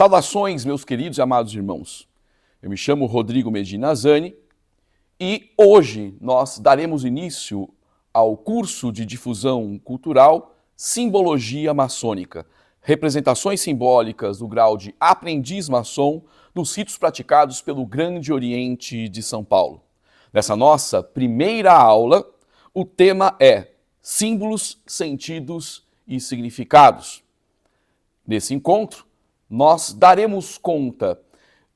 Saudações, meus queridos e amados irmãos. Eu me chamo Rodrigo Medina Zani e hoje nós daremos início ao curso de difusão cultural Simbologia Maçônica, representações simbólicas do grau de aprendiz maçom nos ritos praticados pelo Grande Oriente de São Paulo. Nessa nossa primeira aula, o tema é símbolos, sentidos e significados. Nesse encontro, nós daremos conta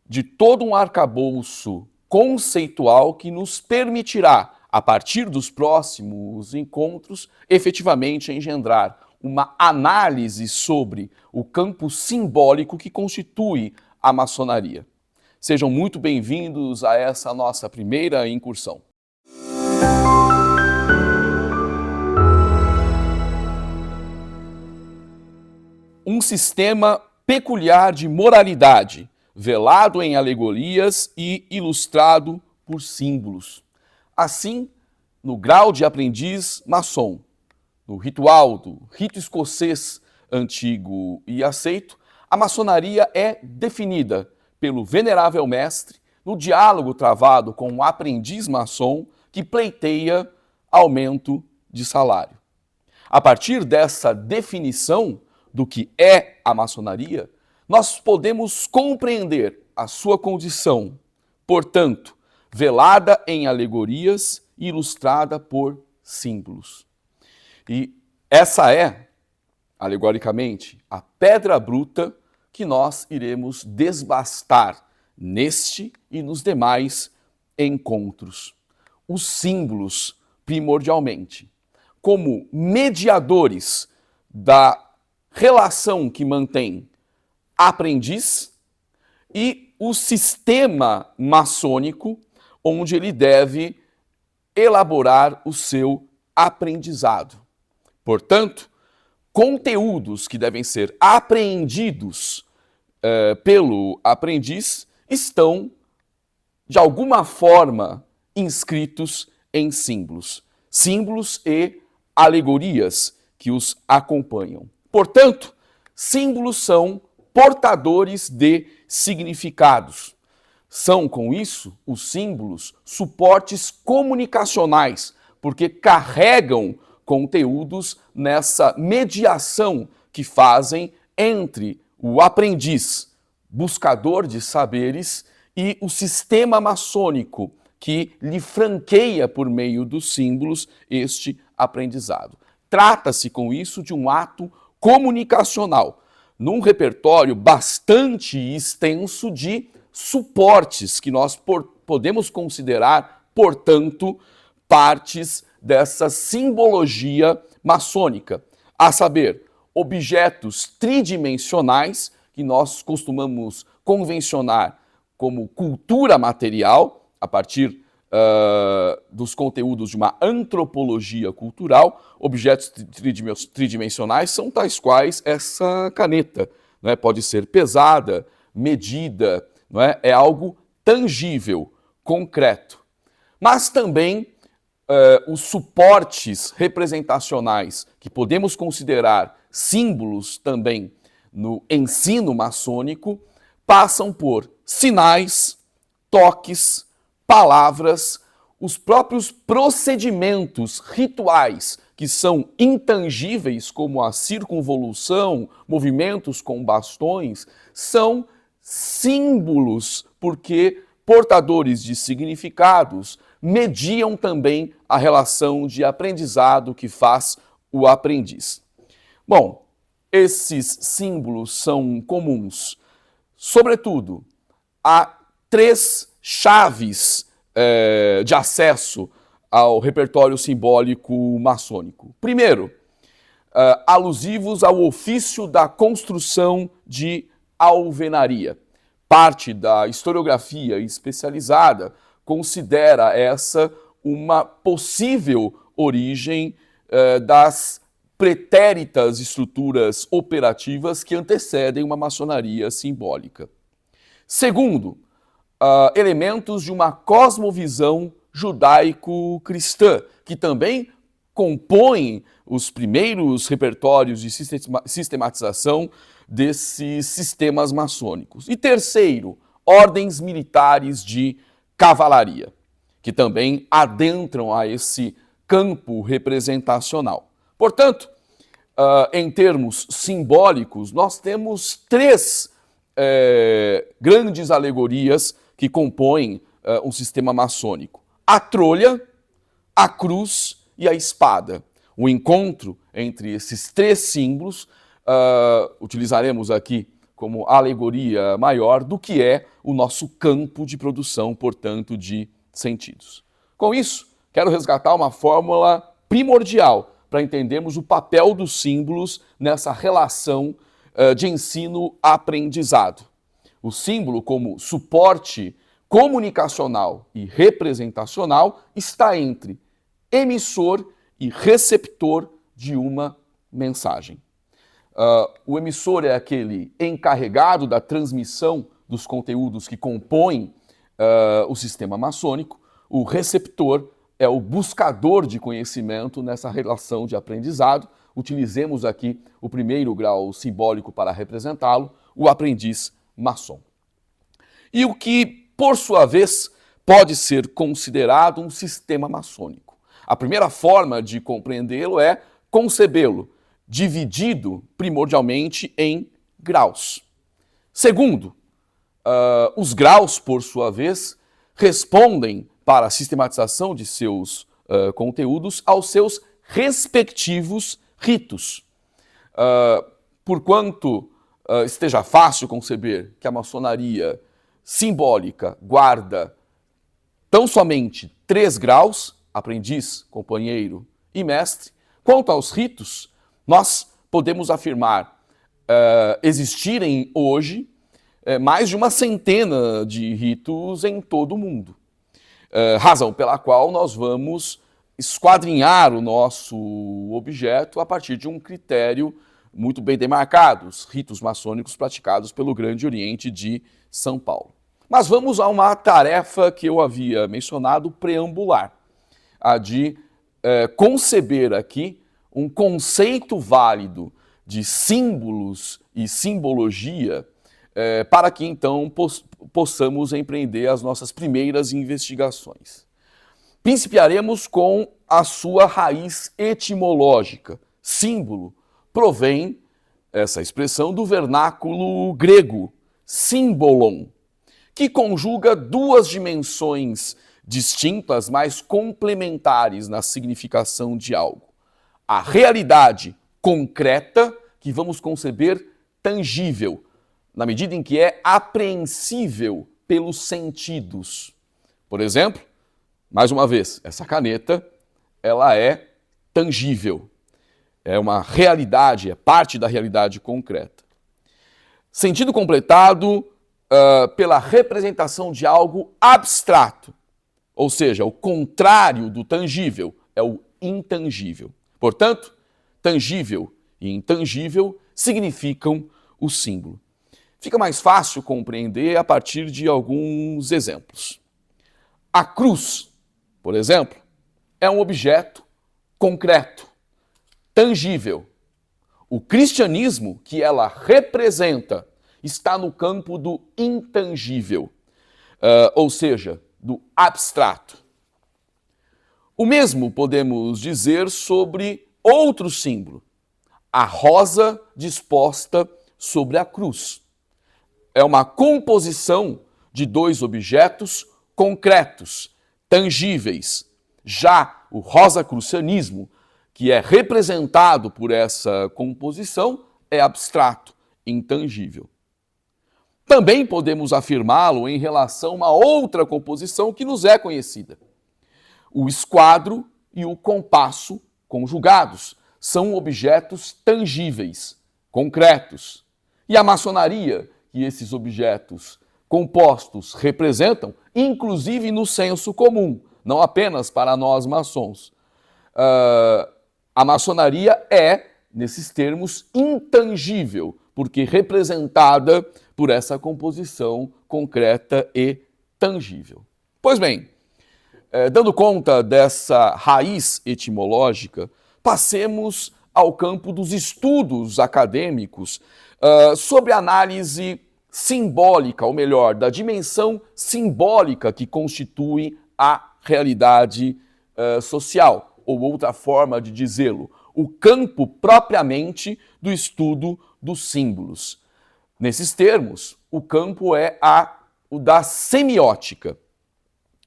de todo um arcabouço conceitual que nos permitirá, a partir dos próximos encontros, efetivamente engendrar uma análise sobre o campo simbólico que constitui a maçonaria. Sejam muito bem-vindos a essa nossa primeira incursão. Um sistema peculiar de moralidade, velado em alegorias e ilustrado por símbolos. Assim, no grau de aprendiz maçom, no ritual do rito escocês antigo e aceito, a maçonaria é definida pelo venerável mestre no diálogo travado com o aprendiz maçom que pleiteia aumento de salário. A partir dessa definição do que é a maçonaria, nós podemos compreender a sua condição, portanto, velada em alegorias e ilustrada por símbolos. E essa é, alegoricamente, a pedra bruta que nós iremos desbastar neste e nos demais encontros. Os símbolos, primordialmente, como mediadores da relação que mantém aprendiz e o sistema maçônico onde ele deve elaborar o seu aprendizado. Portanto, conteúdos que devem ser apreendidos pelo aprendiz estão, de alguma forma, inscritos em símbolos. Símbolos e alegorias que os acompanham. Portanto, símbolos são portadores de significados. São, com isso, os símbolos suportes comunicacionais, porque carregam conteúdos nessa mediação que fazem entre o aprendiz, buscador de saberes, e o sistema maçônico, que lhe franqueia por meio dos símbolos este aprendizado. Trata-se, com isso, de um ato comunicacional, num repertório bastante extenso de suportes que nós podemos considerar, portanto, partes dessa simbologia maçônica, a saber, objetos tridimensionais que nós costumamos convencionar como cultura material, a partir dos conteúdos de uma antropologia cultural. Objetos tridimensionais são tais quais essa caneta, não é? Pode ser pesada, medida, não é? É algo tangível, concreto. Mas também os suportes representacionais, que podemos considerar símbolos também no ensino maçônico, passam por sinais, toques, palavras, os próprios procedimentos rituais que são intangíveis, como a circunvolução, movimentos com bastões, são símbolos, porque portadores de significados mediam também a relação de aprendizado que faz o aprendiz. Bom, esses símbolos são comuns, sobretudo, a três chaves de acesso ao repertório simbólico maçônico. Primeiro, alusivos ao ofício da construção de alvenaria. Parte da historiografia especializada considera essa uma possível origem das pretéritas estruturas operativas que antecedem uma maçonaria simbólica. Segundo, elementos de uma cosmovisão judaico-cristã, que também compõem os primeiros repertórios de sistematização desses sistemas maçônicos. E terceiro, ordens militares de cavalaria, que também adentram a esse campo representacional. Portanto, em termos simbólicos, nós temos três grandes alegorias que compõem um sistema maçônico: a trolha, a cruz e a espada. O encontro entre esses três símbolos utilizaremos aqui como alegoria maior do que é o nosso campo de produção, portanto, de sentidos. Com isso, quero resgatar uma fórmula primordial para entendermos o papel dos símbolos nessa relação de ensino-aprendizado. O símbolo, como suporte comunicacional e representacional, está entre emissor e receptor de uma mensagem. O emissor é aquele encarregado da transmissão dos conteúdos que compõem o sistema maçônico. O receptor é o buscador de conhecimento nessa relação de aprendizado. Utilizemos aqui o primeiro grau simbólico para representá-lo, o aprendiz maçom. E o que, por sua vez, pode ser considerado um sistema maçônico. A primeira forma de compreendê-lo é concebê-lo dividido primordialmente em graus. Segundo, os graus, por sua vez, respondem para a sistematização de seus conteúdos aos seus respectivos ritos. Porquanto esteja fácil conceber que a maçonaria simbólica guarda tão somente 3 graus, aprendiz, companheiro e mestre, quanto aos ritos, nós podemos afirmar existirem hoje mais de uma centena de ritos em todo o mundo. Razão pela qual nós vamos esquadrinhar o nosso objeto a partir de um critério muito bem demarcado, os ritos maçônicos praticados pelo Grande Oriente de São Paulo. Mas vamos a uma tarefa que eu havia mencionado, preambular, a de conceber aqui um conceito válido de símbolos e simbologia para que então possamos empreender as nossas primeiras investigações. Principiaremos com a sua raiz etimológica. Símbolo provém, essa expressão, do vernáculo grego, symbolon, que conjuga 2 dimensões distintas, mas complementares na significação de algo. A realidade concreta, que vamos conceber tangível, na medida em que é apreensível pelos sentidos. Por exemplo, mais uma vez, essa caneta, ela é tangível. É uma realidade, é parte da realidade concreta. Sentido completado pela representação de algo abstrato, ou seja, o contrário do tangível é o intangível. Portanto, tangível e intangível significam o símbolo. Fica mais fácil compreender a partir de alguns exemplos. A cruz, por exemplo, é um objeto concreto, tangível. O cristianismo que ela representa está no campo do intangível, ou seja, do abstrato. O mesmo podemos dizer sobre outro símbolo, a rosa disposta sobre a cruz. É uma composição de 2 objetos concretos, tangíveis. Já o rosacrucianismo, que é representado por essa composição, é abstrato, intangível. Também podemos afirmá-lo em relação a uma outra composição que nos é conhecida. O esquadro e o compasso conjugados são objetos tangíveis, concretos. E a maçonaria, que esses objetos compostos representam, inclusive no senso comum, não apenas para nós maçons. A maçonaria é, nesses termos, intangível, porque representada por essa composição concreta e tangível. Pois bem, dando conta dessa raiz etimológica, passemos ao campo dos estudos acadêmicos sobre a análise simbólica, ou melhor, da dimensão simbólica que constitui a realidade social, ou outra forma de dizê-lo, o campo propriamente do estudo dos símbolos. Nesses termos, o campo é o da semiótica.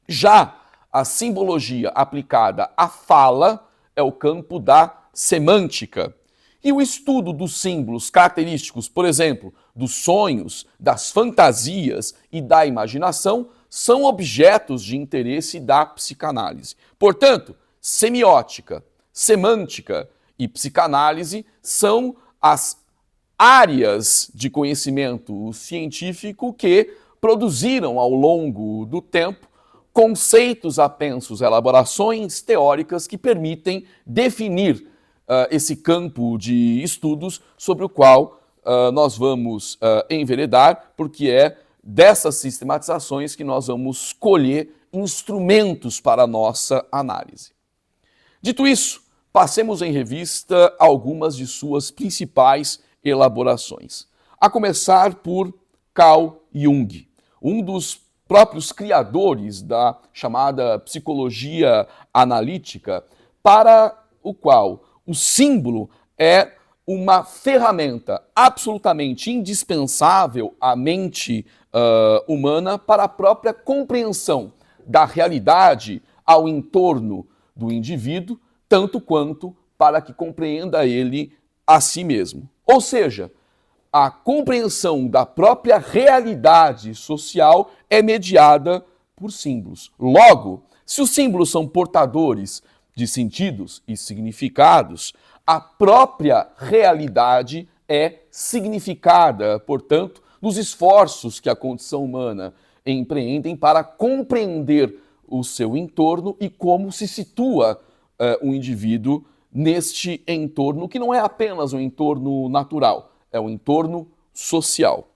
Já a simbologia aplicada à fala é o campo da semântica. E o estudo dos símbolos característicos, por exemplo, dos sonhos, das fantasias e da imaginação, são objetos de interesse da psicanálise. Portanto, semiótica, semântica e psicanálise são as áreas de conhecimento científico que produziram ao longo do tempo conceitos apensos, elaborações teóricas que permitem definir esse campo de estudos sobre o qual nós vamos enveredar, porque é dessas sistematizações que nós vamos colher instrumentos para a nossa análise. Dito isso, passemos em revista algumas de suas principais elaborações. A começar por Carl Jung, um dos próprios criadores da chamada psicologia analítica, para o qual o símbolo é uma ferramenta absolutamente indispensável à mente humana para a própria compreensão da realidade ao entorno do indivíduo, tanto quanto para que compreenda ele a si mesmo. Ou seja, a compreensão da própria realidade social é mediada por símbolos. Logo, se os símbolos são portadores de sentidos e significados, a própria realidade é significada, portanto, nos esforços que a condição humana empreendem para compreender o seu entorno e como se situa o indivíduo neste entorno, que não é apenas um entorno natural, é um entorno social.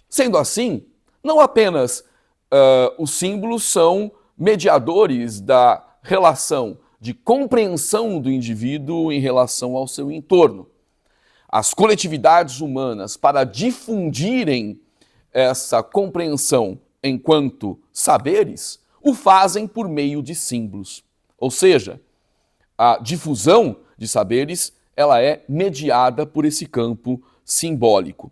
Sendo assim, não apenas os símbolos são mediadores da relação de compreensão do indivíduo em relação ao seu entorno. As coletividades humanas, para difundirem essa compreensão enquanto saberes, o fazem por meio de símbolos. Ou seja, a difusão de saberes ela é mediada por esse campo simbólico.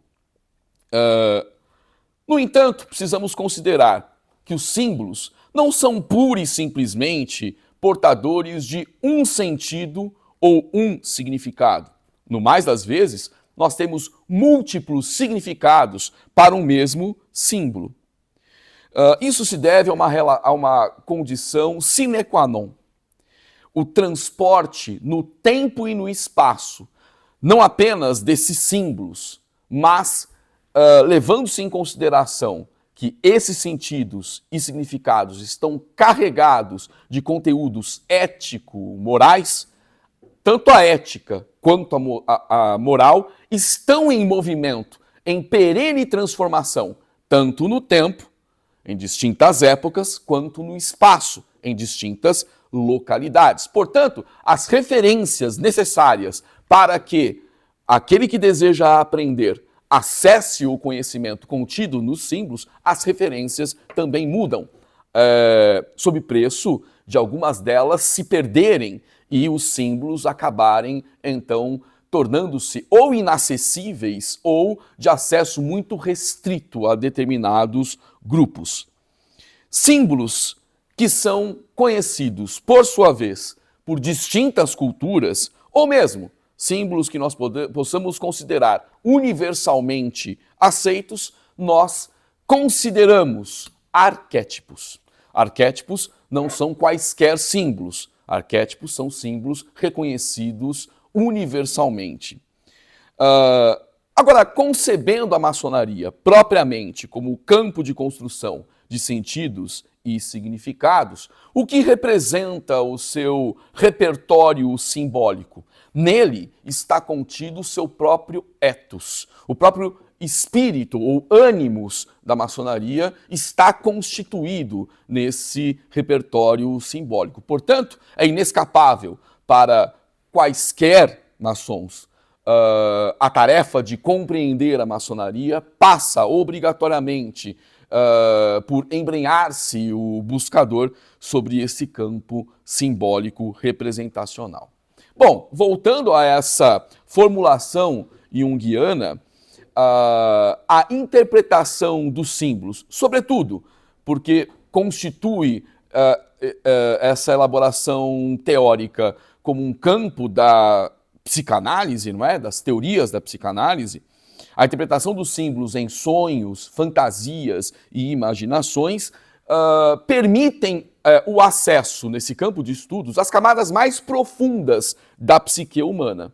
No entanto, precisamos considerar que os símbolos não são pura e simplesmente portadores de um sentido ou um significado. No mais das vezes, nós temos múltiplos significados para um mesmo símbolo. Isso se deve a uma condição sine qua non. O transporte no tempo e no espaço, não apenas desses símbolos, mas levando-se em consideração que esses sentidos e significados estão carregados de conteúdos ético-morais, tanto a ética quanto a moral estão em movimento, em perene transformação, tanto no tempo, em distintas épocas, quanto no espaço, em distintas localidades. Portanto, as referências necessárias para que aquele que deseja aprender acesse o conhecimento contido nos símbolos, as referências também mudam, sob preço de algumas delas se perderem e os símbolos acabarem, então, tornando-se ou inacessíveis ou de acesso muito restrito a determinados grupos. Símbolos que são conhecidos, por sua vez, por distintas culturas, ou mesmo símbolos que nós possamos considerar universalmente aceitos, nós consideramos arquétipos. Arquétipos não são quaisquer símbolos. Arquétipos são símbolos reconhecidos universalmente. Agora, concebendo a maçonaria propriamente como campo de construção de sentidos e significados, o que representa o seu repertório simbólico? Nele está contido o seu próprio ethos, o próprio espírito ou ânimos da maçonaria está constituído nesse repertório simbólico. Portanto, é inescapável para quaisquer maçons, a tarefa de compreender a maçonaria passa obrigatoriamente por embrenhar-se o buscador sobre esse campo simbólico representacional. Bom, voltando a essa formulação junguiana, a interpretação dos símbolos, sobretudo porque constitui essa elaboração teórica como um campo da psicanálise, não é? Das teorias da psicanálise, a interpretação dos símbolos em sonhos, fantasias e imaginações permitem o acesso, nesse campo de estudos, às camadas mais profundas da psique humana.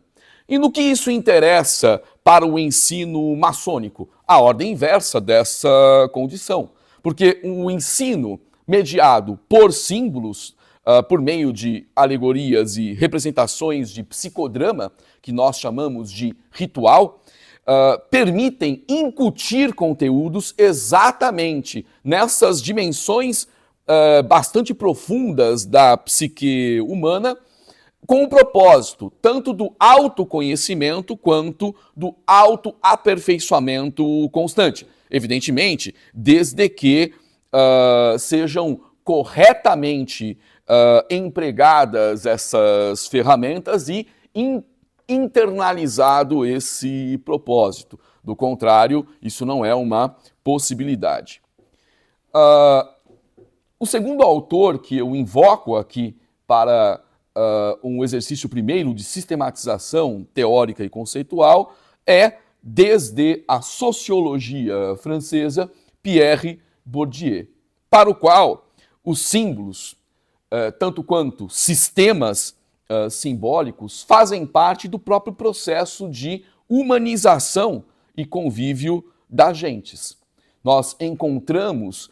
E no que isso interessa para o ensino maçônico? A ordem inversa dessa condição. Porque o ensino mediado por símbolos, por meio de alegorias e representações de psicodrama, que nós chamamos de ritual, permitem incutir conteúdos exatamente nessas dimensões bastante profundas da psique humana, com o propósito tanto do autoconhecimento quanto do autoaperfeiçoamento constante. Evidentemente, desde que sejam corretamente empregadas essas ferramentas e internalizado esse propósito. Do contrário, isso não é uma possibilidade. O segundo autor que eu invoco aqui para um exercício primeiro de sistematização teórica e conceitual é, desde a sociologia francesa, Pierre Bourdieu, para o qual os símbolos, tanto quanto sistemas simbólicos, fazem parte do próprio processo de humanização e convívio das gentes. Nós encontramos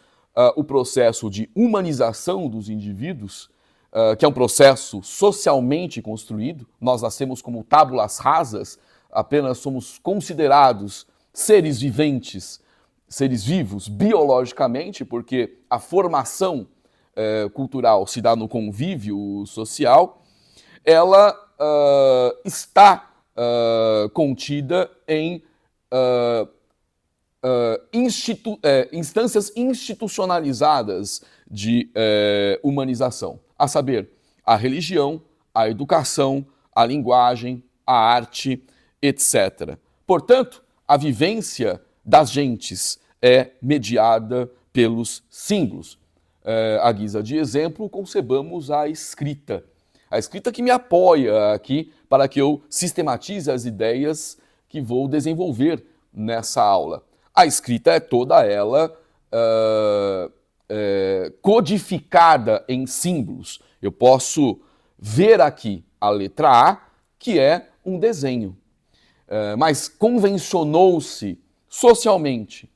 o processo de humanização dos indivíduos, que é um processo socialmente construído. Nós nascemos como tábulas rasas, apenas somos considerados seres viventes, seres vivos biologicamente, porque a formação cultural se dá no convívio social. Ela está contida em instâncias institucionalizadas de humanização, a saber, a religião, a educação, a linguagem, a arte, etc. Portanto, a vivência das gentes é mediada pelos símbolos. À guisa de exemplo, concebamos a escrita. A escrita que me apoia aqui para que eu sistematize as ideias que vou desenvolver nessa aula. A escrita é toda ela codificada em símbolos. Eu posso ver aqui a letra A, que é um desenho. Mas convencionou-se socialmente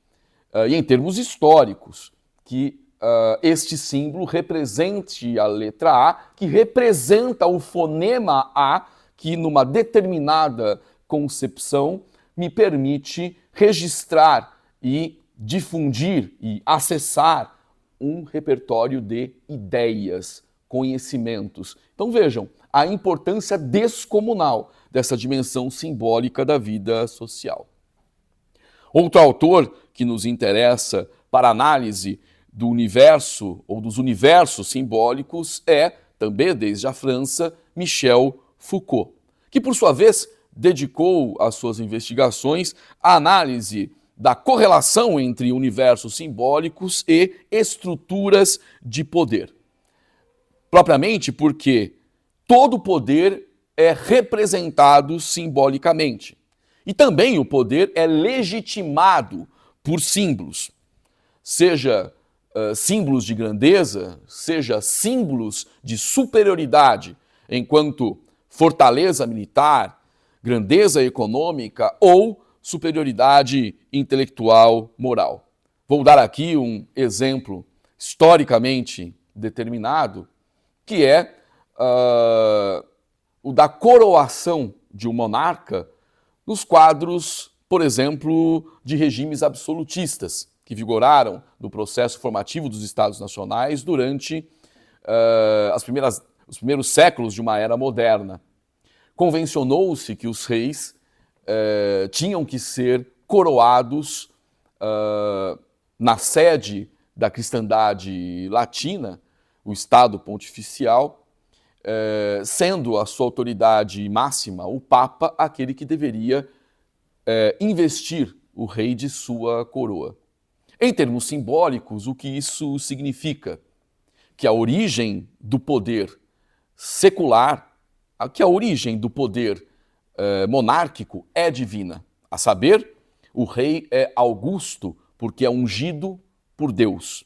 e em termos históricos que este símbolo represente a letra A, que representa o fonema A, que numa determinada concepção me permite registrar e difundir e acessar um repertório de ideias, conhecimentos. Então vejam, a importância descomunal dessa dimensão simbólica da vida social. Outro autor que nos interessa para análise do universo ou dos universos simbólicos é, também desde a França, Michel Foucault, que por sua vez dedicou as suas investigações à análise da correlação entre universos simbólicos e estruturas de poder. Propriamente porque todo poder é representado simbolicamente. E também o poder é legitimado por símbolos. Seja símbolos de grandeza, seja símbolos de superioridade, enquanto fortaleza militar, grandeza econômica ou superioridade intelectual, moral. Vou dar aqui um exemplo historicamente determinado, que é o da coroação de um monarca nos quadros, por exemplo, de regimes absolutistas, que vigoraram no processo formativo dos Estados Nacionais durante os primeiros séculos de uma era moderna. convencionou-se que os reis tinham que ser coroados na sede da cristandade latina, o Estado Pontificial, sendo a sua autoridade máxima, o Papa, aquele que deveria investir o rei de sua coroa. Em termos simbólicos, o que isso significa? Que a origem do poder secular, que a origem do poder monárquico é divina. A saber, o rei é augusto porque é ungido por Deus.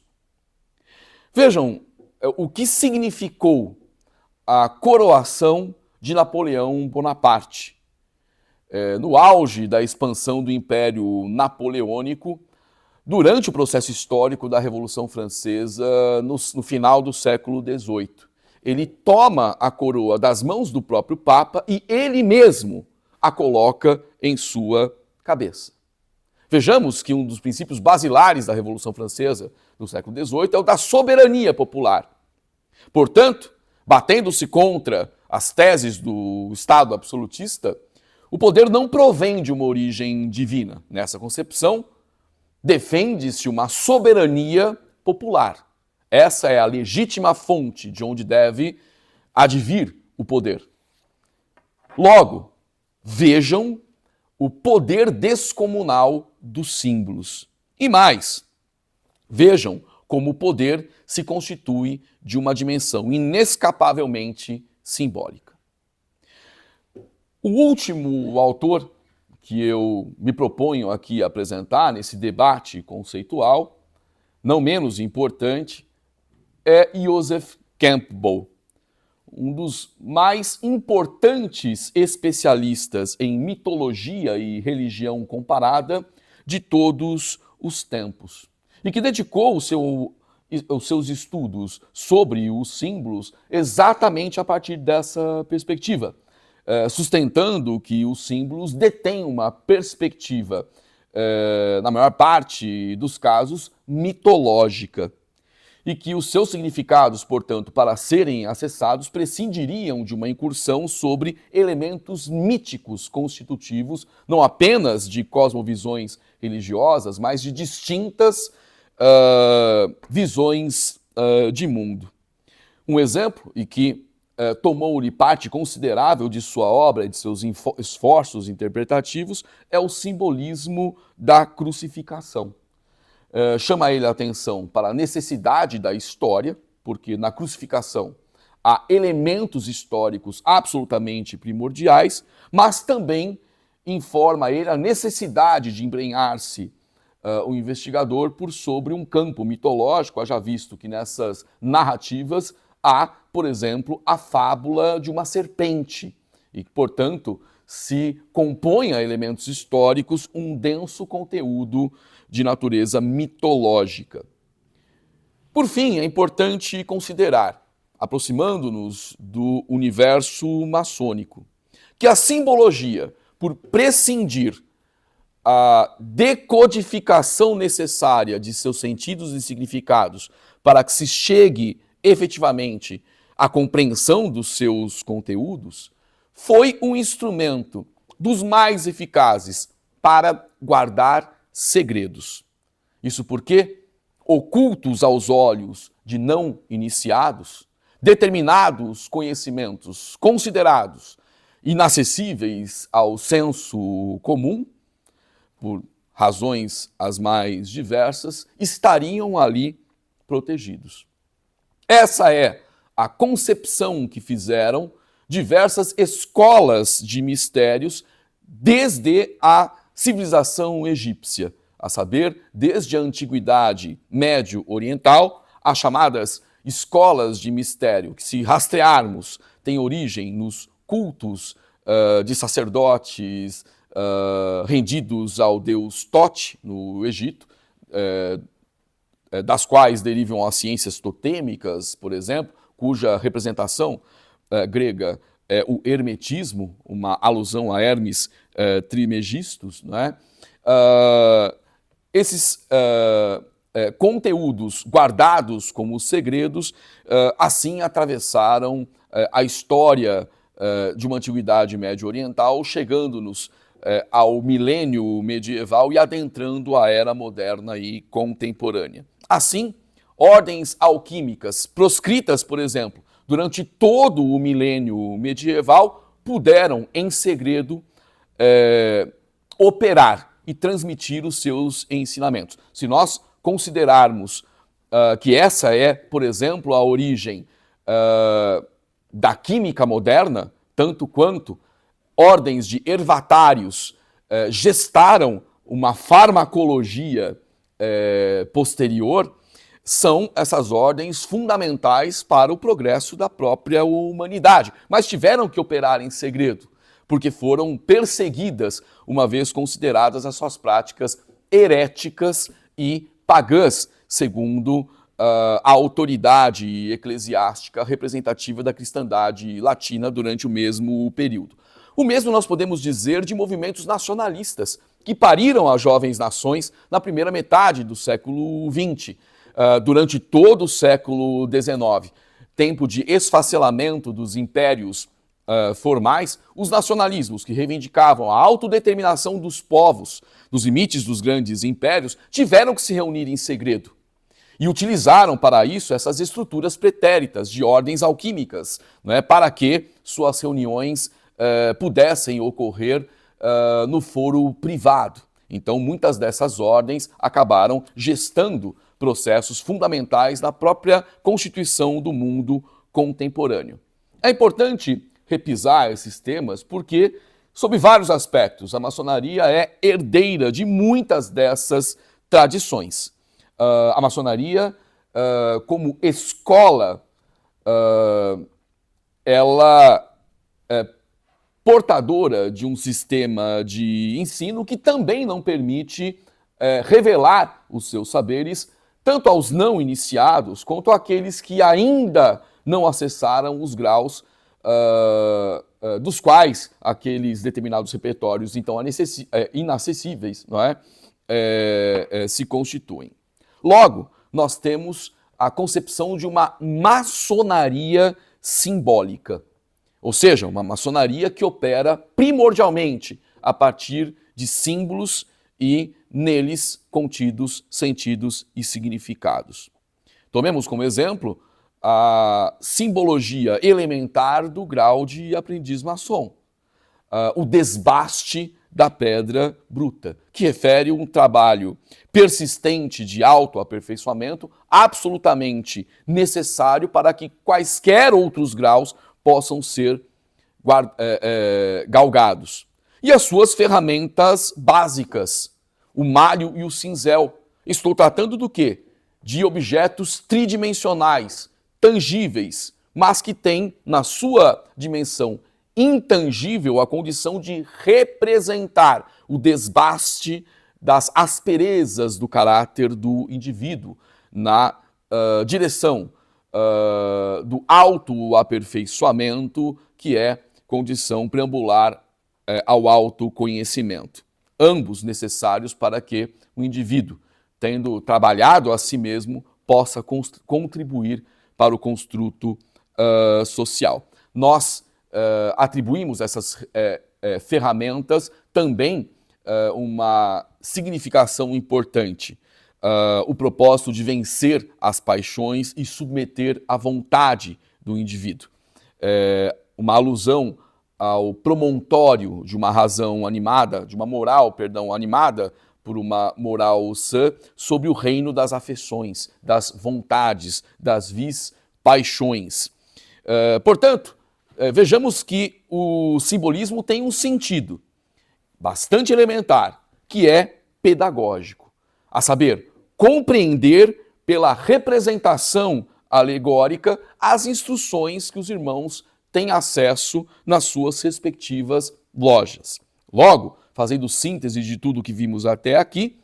Vejam o que significou a coroação de Napoleão Bonaparte. No auge da expansão do Império Napoleônico, durante o processo histórico da Revolução Francesa, no final do século XVIII. Ele toma a coroa das mãos do próprio Papa e ele mesmo a coloca em sua cabeça. Vejamos que um dos princípios basilares da Revolução Francesa do século XVIII é o da soberania popular. Portanto, batendo-se contra as teses do Estado absolutista, o poder não provém de uma origem divina. Nessa concepção, defende-se uma soberania popular. Essa é a legítima fonte de onde deve advir o poder. Logo, vejam o poder descomunal dos símbolos. E mais, vejam como o poder se constitui de uma dimensão inescapavelmente simbólica. O último autor que eu me proponho aqui apresentar nesse debate conceitual, não menos importante, é Joseph Campbell, um dos mais importantes especialistas em mitologia e religião comparada de todos os tempos, e que dedicou os seus estudos sobre os símbolos exatamente a partir dessa perspectiva, sustentando que os símbolos detêm uma perspectiva, na maior parte dos casos, mitológica, e que os seus significados, portanto, para serem acessados, prescindiriam de uma incursão sobre elementos míticos constitutivos, não apenas de cosmovisões religiosas, mas de distintas visões de mundo. Um exemplo, e que tomou-lhe parte considerável de sua obra e de seus esforços interpretativos, é o simbolismo da crucificação. Chama ele a atenção para a necessidade da história, porque na crucificação há elementos históricos absolutamente primordiais, mas também informa ele a necessidade de embrenhar-se o investigador por sobre um campo mitológico, haja visto que nessas narrativas há, por exemplo, a fábula de uma serpente e, portanto, se compõe a elementos históricos um denso conteúdo de natureza mitológica. Por fim, é importante considerar, aproximando-nos do universo maçônico, que a simbologia, por prescindir a decodificação necessária de seus sentidos e significados para que se chegue efetivamente à compreensão dos seus conteúdos, foi um instrumento dos mais eficazes para guardar segredos. Isso porque, ocultos aos olhos de não iniciados, determinados conhecimentos considerados inacessíveis ao senso comum, por razões as mais diversas, estariam ali protegidos. Essa é a concepção que fizeram diversas escolas de mistérios desde a civilização egípcia, a saber, desde a antiguidade médio-oriental, as chamadas escolas de mistério, que se rastrearmos, têm origem nos cultos de sacerdotes rendidos ao deus Tote, no Egito, das quais derivam as ciências totêmicas, por exemplo, cuja representação grega é o hermetismo, uma alusão a Hermes Trismegistus, não é? Esses conteúdos guardados como segredos, assim atravessaram a história de uma antiguidade médio oriental, chegando-nos ao milênio medieval e adentrando a era moderna e contemporânea. Assim, ordens alquímicas proscritas, por exemplo, durante todo o milênio medieval, puderam, em segredo, operar e transmitir os seus ensinamentos. Se nós considerarmos que essa é, por exemplo, a origem da química moderna, tanto quanto ordens de hervatários gestaram uma farmacologia posterior, são essas ordens fundamentais para o progresso da própria humanidade. Mas tiveram que operar em segredo, porque foram perseguidas, uma vez consideradas as suas práticas heréticas e pagãs, segundo a autoridade eclesiástica representativa da cristandade latina durante o mesmo período. O mesmo nós podemos dizer de movimentos nacionalistas, que pariram as jovens nações na primeira metade do século XX, durante todo o século XIX, tempo de esfacelamento dos impérios formais. Os nacionalismos que reivindicavam a autodeterminação dos povos nos limites dos grandes impérios tiveram que se reunir em segredo e utilizaram para isso essas estruturas pretéritas de ordens alquímicas, né, para que suas reuniões pudessem ocorrer no foro privado. Então, muitas dessas ordens acabaram gestando processos fundamentais na própria constituição do mundo contemporâneo. É importante repisar esses temas porque, sob vários aspectos, a maçonaria é herdeira de muitas dessas tradições. A maçonaria, como escola, ela é portadora de um sistema de ensino que também não permite revelar os seus saberes tanto aos não iniciados quanto àqueles que ainda não acessaram os graus dos quais aqueles determinados repertórios, então inacessíveis, não é? Se constituem. Logo, nós temos a concepção de uma maçonaria simbólica, ou seja, uma maçonaria que opera primordialmente a partir de símbolos e neles contidos sentidos e significados. Tomemos como exemplo a simbologia elementar do grau de aprendiz maçom, o desbaste da pedra bruta, que refere um trabalho persistente de autoaperfeiçoamento absolutamente necessário para que quaisquer outros graus possam ser galgados. E as suas ferramentas básicas, o malho e o cinzel. Estou tratando do quê? De objetos tridimensionais, tangíveis, mas que têm na sua dimensão intangível a condição de representar o desbaste das asperezas do caráter do indivíduo na direção do autoaperfeiçoamento, que é condição preambular ao autoconhecimento. Ambos necessários para que o indivíduo, tendo trabalhado a si mesmo, possa contribuir para o construto social. Nós atribuímos essas ferramentas também uma significação importante. O propósito de vencer as paixões e submeter a vontade do indivíduo. Uma alusão ao promontório de uma razão animada, de uma moral, perdão, animada por uma moral sã, sobre o reino das afeições, das vontades, das vis paixões. Portanto, vejamos que o simbolismo tem um sentido bastante elementar, que é pedagógico, a saber, compreender pela representação alegórica as instruções que os irmãos têm acesso nas suas respectivas lojas. Logo, fazendo síntese de tudo que vimos até aqui,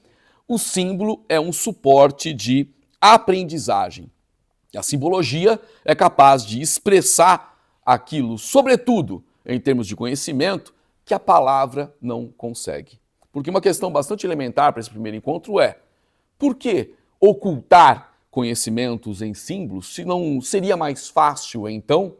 o símbolo é um suporte de aprendizagem. A simbologia é capaz de expressar aquilo, sobretudo em termos de conhecimento, que a palavra não consegue. Porque uma questão bastante elementar para esse primeiro encontro é: por que ocultar conhecimentos em símbolos, se não seria mais fácil, então,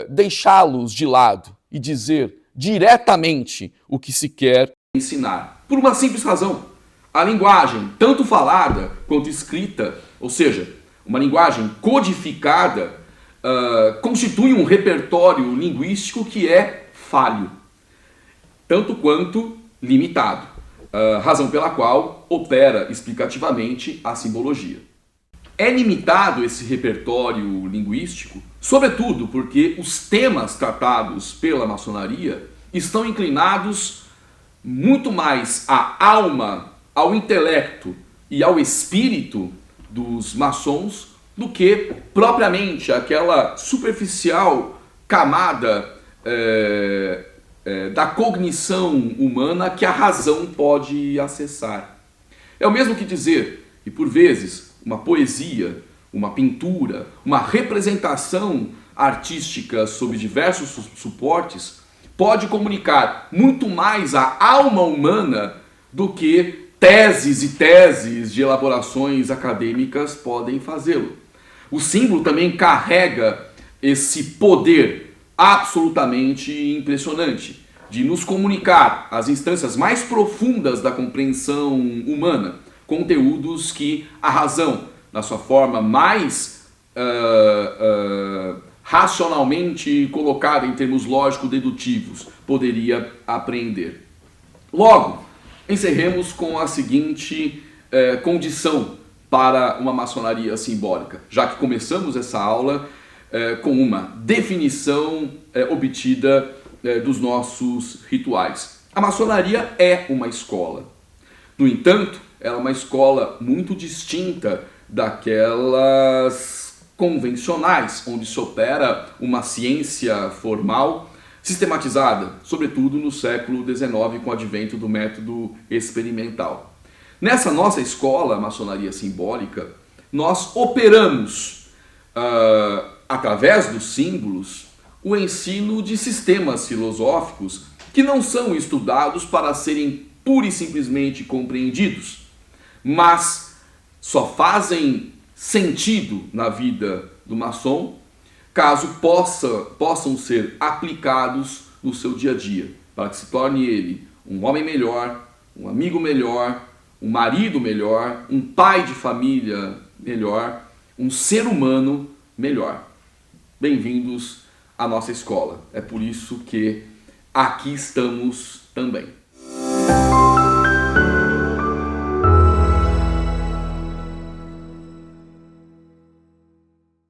deixá-los de lado e dizer diretamente o que se quer ensinar. Por uma simples razão. A linguagem, tanto falada quanto escrita, ou seja, uma linguagem codificada, constitui um repertório linguístico que é falho, tanto quanto limitado, razão pela qual opera explicativamente a simbologia. É limitado esse repertório linguístico, sobretudo porque os temas tratados pela maçonaria estão inclinados muito mais à alma, ao intelecto e ao espírito dos maçons do que propriamente aquela superficial camada da cognição humana que a razão pode acessar. É o mesmo que dizer que, por vezes, uma poesia, uma pintura, uma representação artística sob diversos suportes pode comunicar muito mais a alma humana do que teses e teses de elaborações acadêmicas podem fazê-lo. O símbolo também carrega esse poder absolutamente impressionante de nos comunicar às instâncias mais profundas da compreensão humana, conteúdos que a razão, na sua forma mais racionalmente colocada em termos lógico-dedutivos, poderia apreender. Logo, encerremos com a seguinte condição para uma maçonaria simbólica, já que começamos essa aula com uma definição obtida dos nossos rituais. A maçonaria é uma escola. No entanto, ela é uma escola muito distinta daquelas convencionais, onde se opera uma ciência formal sistematizada, sobretudo no século XIX, com o advento do método experimental. Nessa nossa escola, a maçonaria simbólica, nós operamos, através dos símbolos, o ensino de sistemas filosóficos que não são estudados para serem pura e simplesmente compreendidos, mas só fazem sentido na vida do maçom caso possam ser aplicados no seu dia a dia, para que se torne ele um homem melhor, um amigo melhor, um marido melhor, um pai de família melhor, um ser humano melhor. Bem-vindos à nossa escola. É por isso que aqui estamos também.